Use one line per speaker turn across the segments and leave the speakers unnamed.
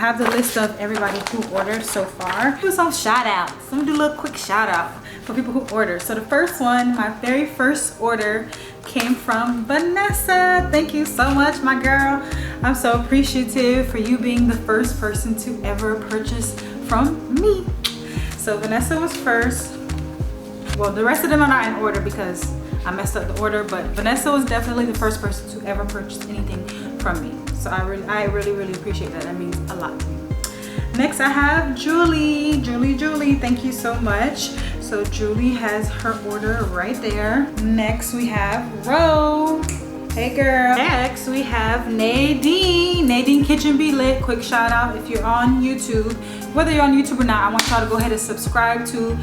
I have the list of everybody who ordered so far. Do some shout outs. Let me do a little quick shout out for people who ordered. So the first one, my very first order came from Vanessa. Thank you so much, my girl. I'm so appreciative for you being the first person to ever purchase from me. So Vanessa was first. Well, the rest of them are not in order because I messed up the order, but Vanessa was definitely the first person to ever purchase anything from me. So I really appreciate that. That means a lot to me. Next I have Julie. Julie, thank you so much. So Julie has her order right there. Next we have Ro. Hey girl. Next we have Nadine. Nadine Kitchen Be Lit. Quick shout out if you're on YouTube. Whether you're on YouTube or not, I want y'all to go ahead and subscribe to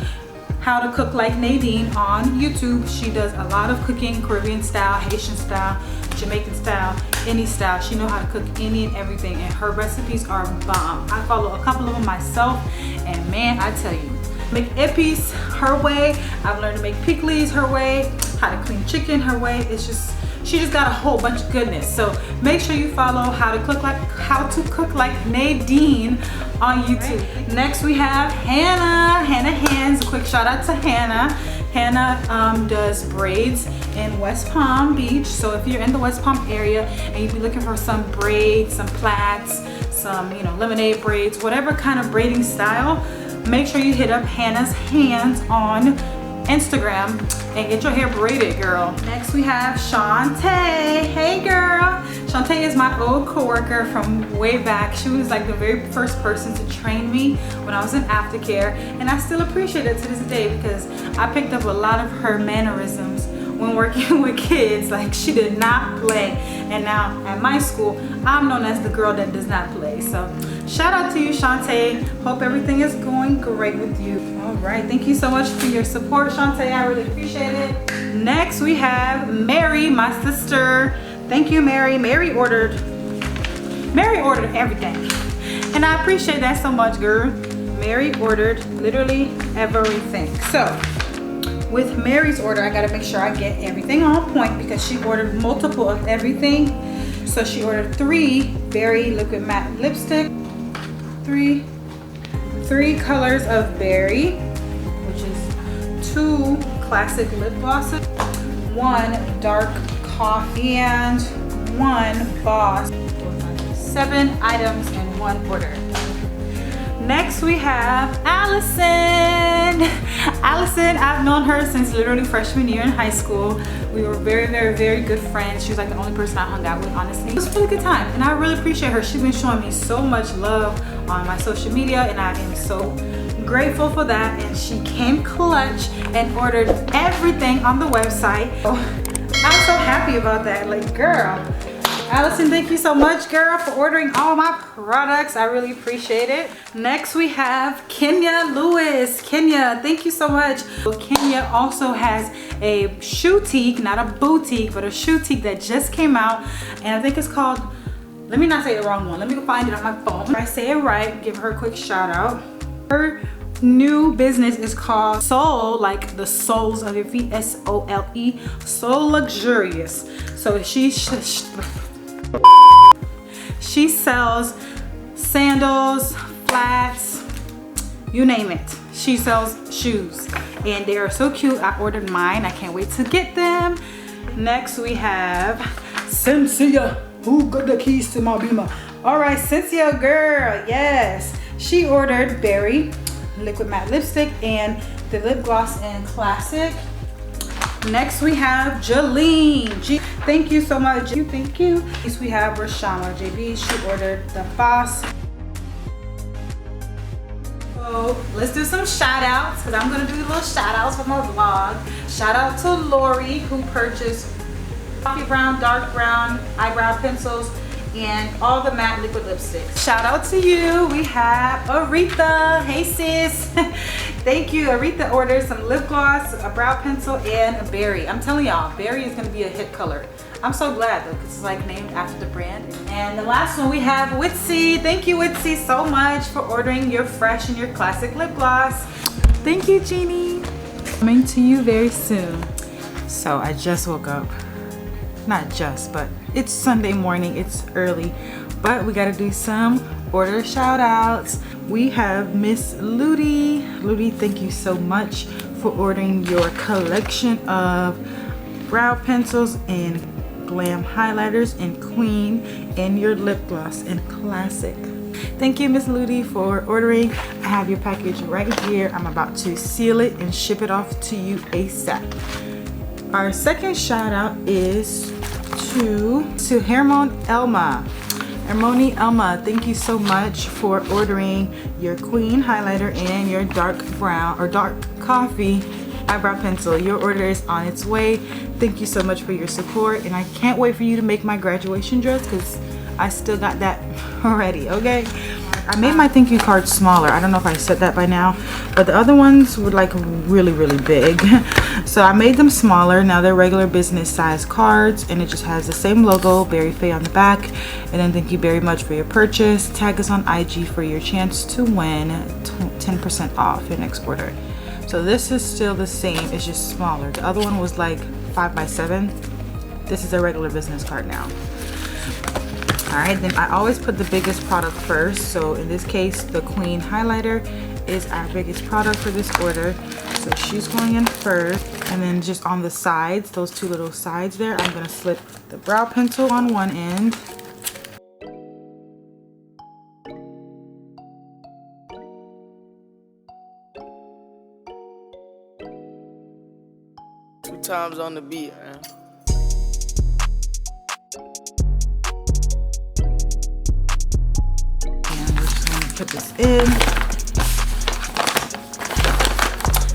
How to Cook Like Nadine on YouTube. She does a lot of cooking, Caribbean style, Haitian style, Jamaican style, any style. She knows how to cook any and everything, and her recipes are bomb. I follow a couple of them myself, and man, I tell you, make epis her way. I've learned to make pickles her way, how to clean chicken her way. It's just, she just got a whole bunch of goodness. So make sure you follow How to Cook Like Nadine on YouTube. Next we have Hannah. Hannah Hands. Quick shout out to Hannah. Hannah does braids in West Palm Beach. So if you're in the West Palm area and you'd be looking for some braids, some plaits, some lemonade braids, whatever kind of braiding style, make sure you hit up Hannah's Hands on Instagram and get your hair braided, girl. Next we have Shantae. Hey girl. Shantae is my old coworker from way back. She was like the very first person to train me when I was in aftercare, and I still appreciate it to this day because I picked up a lot of her mannerisms when working with kids. Like, she did not play, and now at my school I'm known as the girl that does not play. So shout out to you, Shantae. Hope everything is going great with you. All right, thank you so much for your support, Shantae. I really appreciate it. Next we have Mary, my sister. Thank you, Mary. Mary ordered everything, and I appreciate that so much, girl. Mary ordered literally everything. So with Mary's order, I gotta make sure I get everything on point because she ordered multiple of everything. So she ordered 3 Berry liquid matte lipstick, three colors of Berry, which is 2 classic lip glosses, 1 dark coffee, and 1 Boss. 7 items in 1 order. Next we have Allison. Allison, I've known her since literally freshman year in high school. We were very good friends. She was like the only person I hung out with, honestly. It was a really good time, and I really appreciate her. She's been showing me so much love on my social media, and I am so grateful for that. And she came clutch and ordered everything on the website. Oh, I'm so happy about that. Like, girl, Allison, thank you so much, girl, for ordering all my products. I really appreciate it. Next we have Kenya Lewis. Kenya, thank you so much. Well, Kenya also has a shoutique, not a boutique, but a shoutique that just came out, and I think it's called, let me not say the wrong one, let me go find it on my phone. If I say it right, give her a quick shout out. Her new business is called SOOOO, like the soles of your feet, S-O-L-E, So Luxurious. So she sells sandals, flats, you name it. She sells shoes, and they are so cute. I ordered mine. I can't wait to get them. Next we have Cynthia. Who got the keys to my Beamer? All right, Cynthia girl, yes. She ordered Berry liquid matte lipstick and the lip gloss in classic. Next we have Jolene. Thank you so much. Thank you. Next we have Rashama JB. She ordered the Boss. So let's do some shout outs, because I'm gonna do little shout outs for my vlog. Shout out to Lori, who purchased coffee brown, dark brown eyebrow pencils and all the matte liquid lipsticks. Shout out to you. We have Aretha. Hey sis. Thank you. Aretha ordered some lip gloss, a brow pencil, and a Berry. I'm telling y'all, Berry is gonna be a hit color. I'm so glad though, because it's like named after the brand. And the last one we have Witsy. Thank you, Witsy, so much for ordering your fresh and your classic lip gloss. Thank you, Jeannie. Coming to you very soon. So I just woke up. Not just, but it's Sunday morning, it's early, but we gotta do some order shout outs. We have Miss Ludi. Ludi, thank you so much for ordering your collection of brow pencils and glam highlighters in Queen and your lip gloss in Classic. Thank you, Miss Ludi, for ordering. I have your package right here. I'm about to seal it and ship it off to you ASAP. Our second shout out is to Hermone Elma. Hermone Elma, thank you so much for ordering your Queen highlighter and your dark brown or dark coffee eyebrow pencil. Your order is on its way. Thank you so much for your support, and I can't wait for you to make my graduation dress because I still got that already. Okay, I made my thank you card smaller. I don't know if I said that by now, but the other ones were like really big. So I made them smaller. Now they're regular business size cards, and it just has the same logo, BerryFae, on the back. And then thank you very much for your purchase. Tag us on IG for your chance to win 10% off your next order. So this is still the same, it's just smaller. The other one was like 5x7. This is a regular business card now. All right, then I always put the biggest product first. So in this case, the Queen highlighter is our biggest product for this order. So she's going in first, and then just on the sides, those two little sides there, I'm gonna slip the brow pencil on one end.
Two times on the beat, man.
Put this in,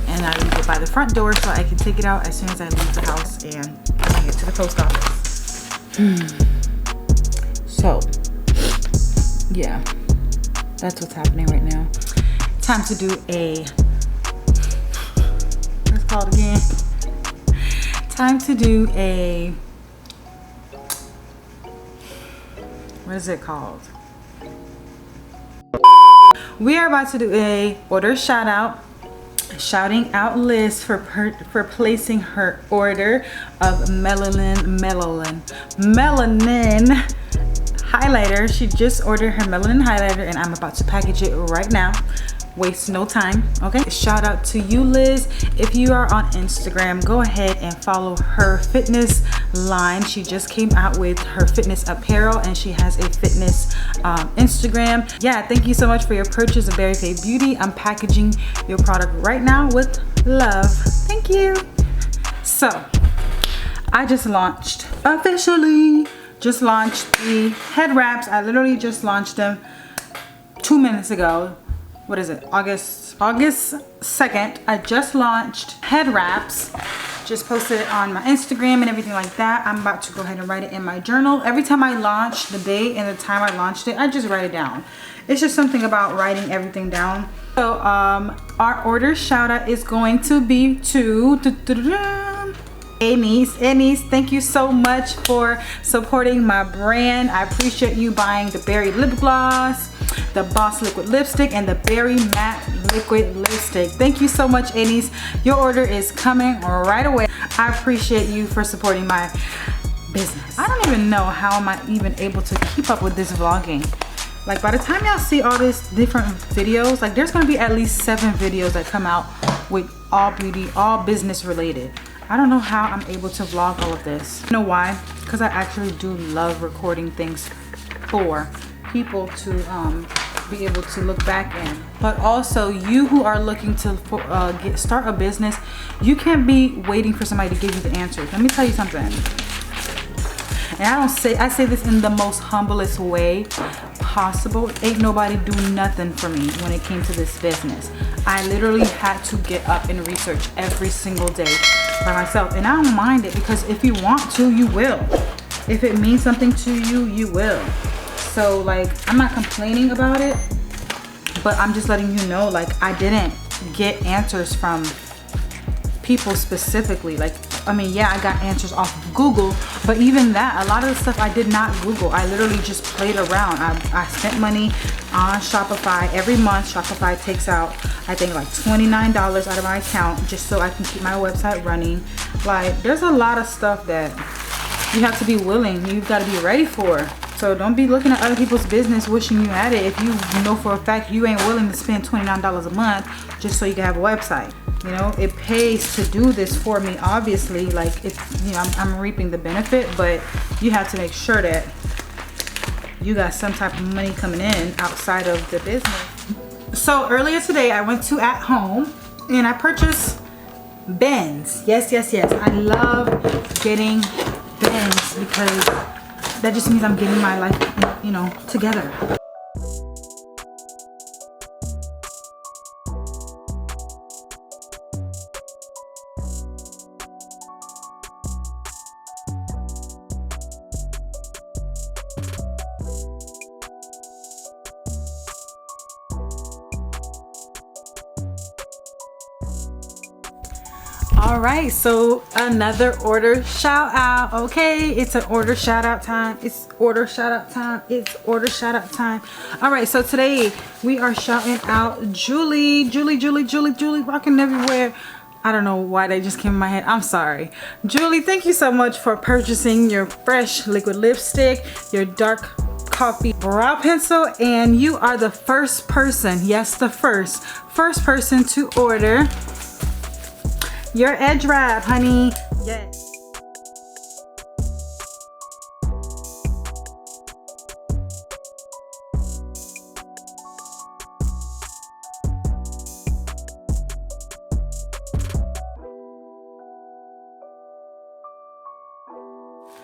and I leave it by the front door so I can take it out as soon as I leave the house and bring it to the post office. So yeah, that's what's happening right now. Time to do a, let's call it again. Time to do a, what is it called? We are about to do a order shout out, shouting out Liz for placing her order of melanin highlighter. She just ordered her melanin highlighter, and I'm about to package it right now. Waste no time. Okay, shout out to you, Liz. If you are on Instagram, go ahead and follow her fitness line. She just came out with her fitness apparel, and she has a fitness Instagram. Yeah, thank you so much for your purchase of BerryFae Beauty. I'm packaging your product right now with love. Thank you. So I just launched, officially just launched the head wraps. I literally just launched them 2 minutes ago. What is it, August 2nd. I just launched head wraps, just posted it on my Instagram and everything like that. I'm about to go ahead and write it in my journal. Every time I launch, the day and the time I launched it, I just write it down. It's just something about writing everything down. So our order shout out is going to be to Anise, thank you so much for supporting my brand. I appreciate you buying the Berry lip gloss, the Boss liquid lipstick, and the Berry matte liquid lipstick. Thank you so much, Anise. Your order is coming right away. I appreciate you for supporting my business. I don't even know how am I even able to keep up with this vlogging. Like, by the time y'all see all these different videos, like there's gonna be at least 7 videos that come out with all beauty, all business related. I don't know how I'm able to vlog all of this. You know why? Because I actually do love recording things for people to be able to look back in. But also, you who are looking to start a business, you can't be waiting for somebody to give you the answers. Let me tell you something. And I say this in the most humblest way possible. Ain't nobody do nothing for me when it came to this business. I literally had to get up and research every single day by myself, and I don't mind it, because if you want to, you will. If it means something to you, you will. So like, I'm not complaining about it, but I'm just letting you know, like, I didn't get answers from people specifically. Like, I mean, yeah, I got answers off of Google, but even that, a lot of the stuff I did not Google. I literally just played around. I spent money on Shopify. Every month, Shopify takes out, I think, like $29 out of my account just so I can keep my website running. Like, there's a lot of stuff that you have to be willing, you've got to be ready for So don't be looking at other people's business wishing you had it if you know for a fact you ain't willing to spend $29 a month just so you can have a website. You know, it pays to do this for me, obviously. Like, it's, you know, I'm reaping the benefit, but you have to make sure that you got some type of money coming in outside of the business. So earlier today I went to At Home and I purchased bins. Yes. I love getting bins because that just means I'm getting my life, you know, together. All right, so another order shout out. Okay, it's an order shout out time. It's order shout out time. All right, so today we are shouting out Julie, rocking everywhere. I don't know why they just came in my head. I'm sorry. Julie, thank you so much for purchasing your fresh liquid lipstick, your dark coffee brow pencil, and you are the first person, yes, the first person to order your edge wrap, honey. Yes.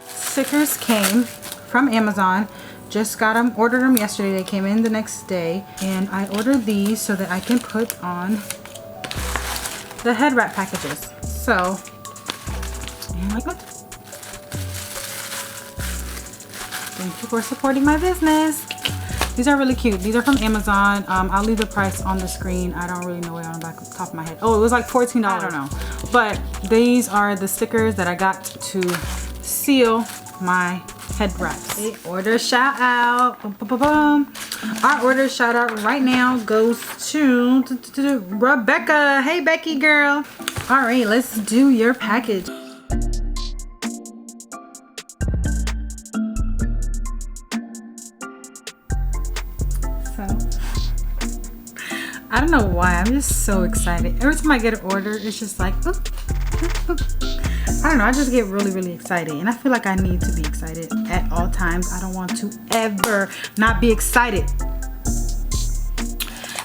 Stickers came from Amazon. Just got them, ordered them yesterday. They came in the next day, and I ordered these so that I can put on the head wrap packages. So, and like that. Thank you for supporting my business. These are really cute. These are from Amazon. I'll leave the price on the screen. I don't really know it on the top of my head. Oh, it was like $14. I don't know. But these are the stickers that I got to seal my head wraps. Okay, order shout out. Our order shout out right now goes to Rebecca. Hey Becky girl. All right, let's do your package. So I don't know why, I'm just so excited. Every time I get an order, it's just like I don't know, I just get really excited, and I feel like I need to be excited at all times. I don't want to ever not be excited.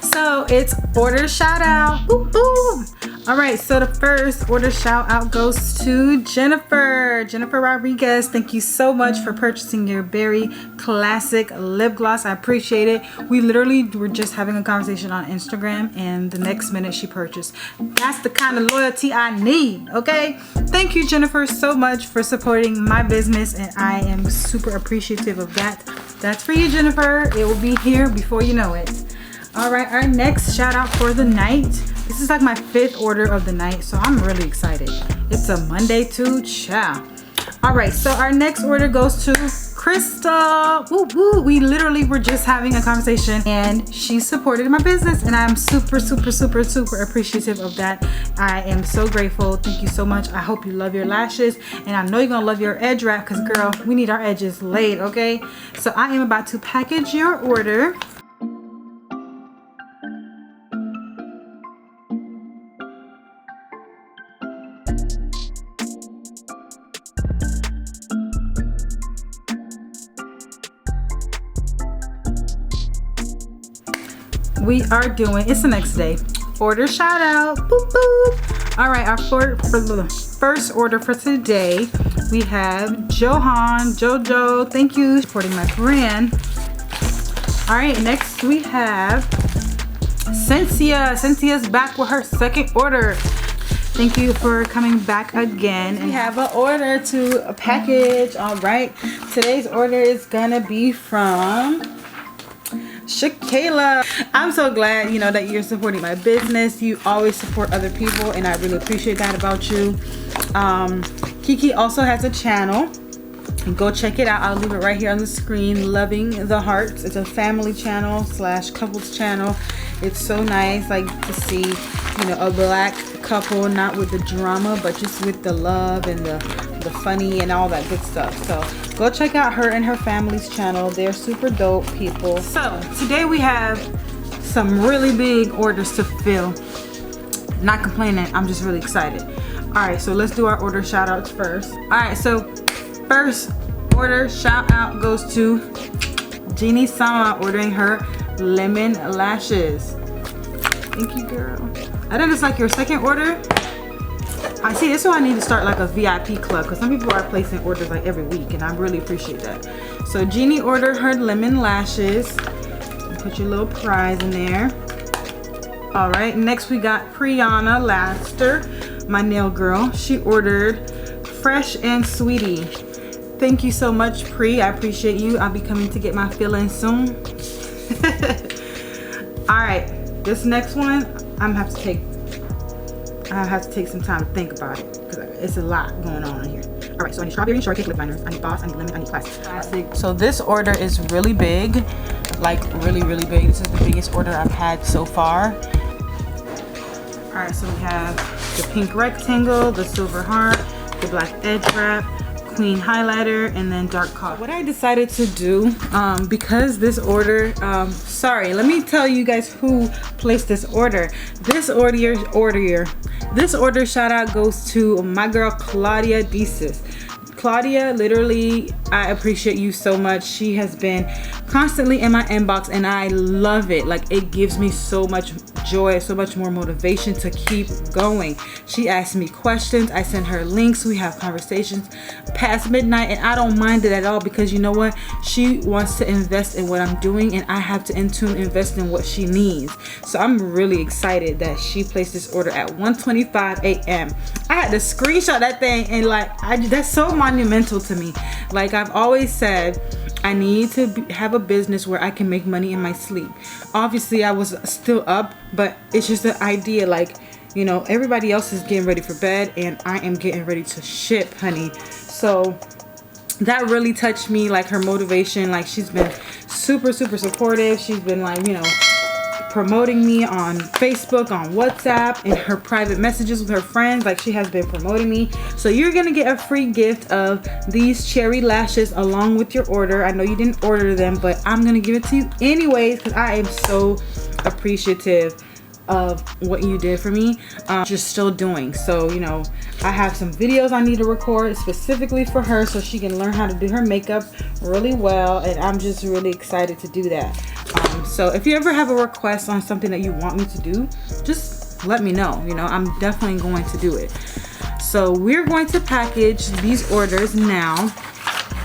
So it's order shout out. Ooh. All right, so the first order shout out goes to Jennifer Rodriguez. Thank you so much for purchasing your Berry Classic lip gloss. I appreciate it. We literally were just having a conversation on Instagram, and the next minute she purchased. That's the kind of loyalty I need, okay? Thank you, Jennifer, so much for supporting my business, and I am super appreciative of that. That's for you, Jennifer. It will be here before you know it. All right, our next shout out for the night. This is like my 5th order of the night, so I'm really excited. It's a Monday too, ciao. All right, so our next order goes to Crystal. Woo woo. We literally were just having a conversation, and she supported my business, and I'm super appreciative of that. I am so grateful. Thank you so much. I hope you love your lashes, and I know you're gonna love your edge wrap, because girl, we need our edges laid, okay? So I am about to package your order. We are doing, it's the next day, order shout out. Boop, boop. All right, for the first order for today, we have Jojo. Thank you for supporting my brand. All right, next we have Cynthia. Cynthia's back with her second order. Thank you for coming back again. And we have an order to a package. All right, today's order is gonna be from Shakayla. I'm so glad, you know, that you're supporting my business. You always support other people, and I really appreciate that about you. Kiki also has a channel. Go check it out. I'll leave it right here on the screen. Loving the Hearts. It's a family channel / couples channel. It's so nice, like, to see, you know, a black couple, not with the drama, but just with the love and the the funny and all that good stuff. So go check out her and her family's channel. They're super dope people. So today we have some really big orders to fill. Not complaining, I'm just really excited. All right, so let's do our order shout outs first. All right, so first order shout out goes to Jeannie Sama ordering her lemon lashes. Thank you, girl. I think it's like your second order. I see, this is why I need to start like a VIP club, because some people are placing orders like every week and I really appreciate that. So Jeannie ordered her lemon lashes. Put your little prize in there. All right, next we got Priyana Laster, my nail girl. She ordered Fresh and Sweetie. Thank you so much, Pri. I appreciate you. I'll be coming to get my fill-in soon. All right, this next one, I have to take some time to think about it because it's a lot going on in here. All right, so I need strawberry and shortcake lip liners. I need Boss, I need lemon, I need classic. So this order is really big, like really big. This is the biggest order I've had so far. All right, so we have the pink rectangle, the silver heart, the black edge wrap, queen highlighter, and then dark coffee. What I decided to do, because this order, sorry, let me tell you guys who placed this order. This order shout out goes to my girl Claudia Desis. Claudia, literally, I appreciate you so much. She has been constantly in my inbox and I love it. Like, it gives me so much joy, so much more motivation to keep going. She asks me questions, I send her links, we have conversations past midnight, and I don't mind it at all because you know what? She wants to invest in what I'm doing and I have to in tune invest in what she needs. So I'm really excited that she placed this order at 1:25 a.m. I had to screenshot that thing and like, that's so monumental to me. Like I've always said, I need to have a business where I can make money in my sleep. Obviously I was still up, but it's just the idea, like, you know, everybody else is getting ready for bed and I am getting ready to ship, honey. So that really touched me, like her motivation. Like she's been super supportive. She's been like, you know, promoting me on Facebook, on WhatsApp, in her private messages with her friends. Like she has been promoting me. So you're gonna get a free gift of these cherry lashes along with your order. I know you didn't order them, but I'm gonna give it to you anyways because I am so appreciative of what you did for me. Just still doing. So, you know, I have some videos I need to record specifically for her so she can learn how to do her makeup really well, and I'm just really excited to do that. So if you ever have a request on something that you want me to do, just let me know. You know, I'm definitely going to do it. So we're going to package these orders now.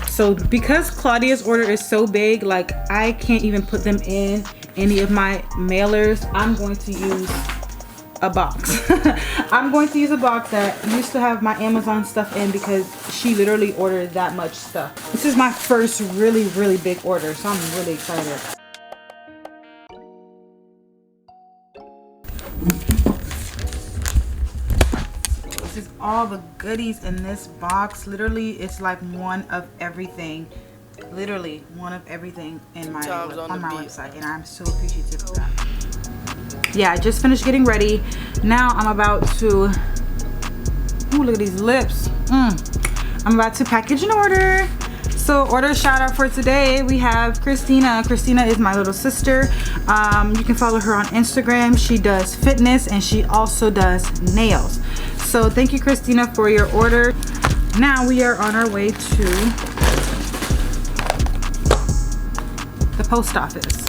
So because Claudia's order is so big, like I can't even put them in any of my mailers. I'm going to use a box. I'm going to use a box that used to have my Amazon stuff in because she literally ordered that much stuff. This is my first really big order, so I'm really excited. This is all the goodies in this box. Literally, it's like one of everything. Literally one of everything in my on my website, and I'm so appreciative of that. Yeah, I just finished getting ready. Now I'm about to, ooh, look at these lips. I'm about to package an order. So order shout out for today, we have Christina. Christina is my little sister. You can follow her on Instagram. She does fitness and she also does nails. So thank you, Christina, for your order. Now we are on our way to the post office.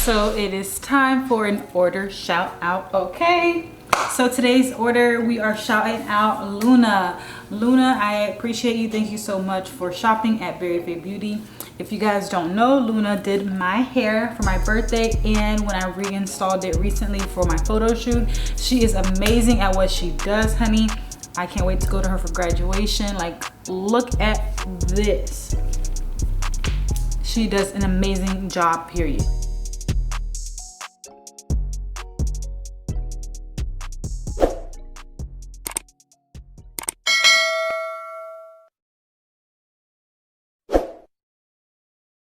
So it is time for an order shout out. Okay, so today's order, we are shouting out Luna. Luna, I appreciate you. Thank you so much for shopping at BerryFae Beauty. If you guys don't know, Luna did my hair for my birthday and when I reinstalled it recently for my photo shoot. She is amazing at what she does, honey. I can't wait to go to her for graduation. Like, look at this. She does an amazing job, period.